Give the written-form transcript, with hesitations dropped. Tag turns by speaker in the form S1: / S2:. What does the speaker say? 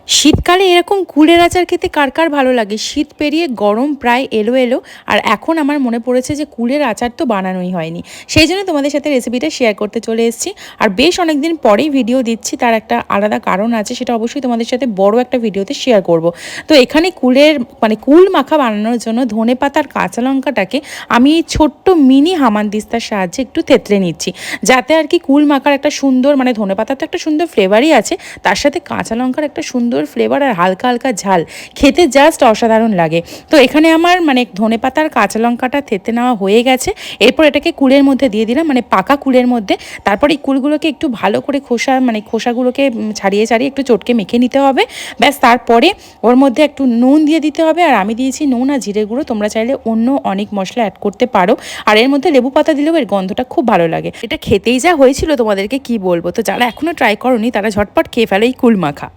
S1: শীতকালে এরকম কুলের আচার খেতে কার কার ভালো লাগে। শীত পেরিয়ে গরম প্রায় এলো এলো, আর এখন আমার মনে পড়েছে যে কুলের আচার তো বানানোই হয়নি। সেই জন্য তোমাদের সাথে রেসিপিটা শেয়ার করতে চলে এসেছি। আর বেশ অনেকদিন পরেই ভিডিও দিচ্ছি, তার একটা আলাদা কারণ আছে, সেটা অবশ্যই তোমাদের সাথে বড় একটা ভিডিওতে শেয়ার করব। তো এখানে কুলের কুল মাখা বানানোর জন্য ধনে পাতার কাঁচা লঙ্কাটাকে আমি ছোট্ট মিনি হামানদিস্তার সাহায্যে একটু থেতলে নিচ্ছি, যাতে আর কি কুল মাখার একটা সুন্দর ধনে পাতার তো একটা সুন্দর ফ্লেভারই আছে, তার সাথে কাঁচা লঙ্কার একটা সুন্দর ফ্লেভার আর হালকা হালকা ঝাল, খেতে জাস্ট অসাধারণ লাগে। তো এখানে আমার ধনে পাতার কাঁচা লঙ্কাটা থেতে নেওয়া হয়ে গেছে। এরপর এটাকে কুলের মধ্যে দিয়ে দিলাম, পাকা কুলের মধ্যে। তারপর এই কুলগুলোকে একটু ভালো করে খোসাগুলোকে ছাড়িয়ে ছাড়িয়ে একটু চটকে মেখে নিতে হবে। ব্যাস, তারপরে ওর মধ্যে একটু নুন দিয়ে দিতে হবে। আর আমি দিয়েছি নুন আর জিরে গুঁড়ো, তোমরা চাইলে অন্য অনেক মশলা অ্যাড করতে পারো। আর এর মধ্যে লেবু পাতা দিলেও এর গন্ধটা খুব ভালো লাগে। এটা খেতেই যা হয়েছিল তোমাদেরকে কি বলবো। তো যারা এখনো ট্রাই করোনি তারা ঝটপট খেয়ে ফেলো এই কুল মাখা।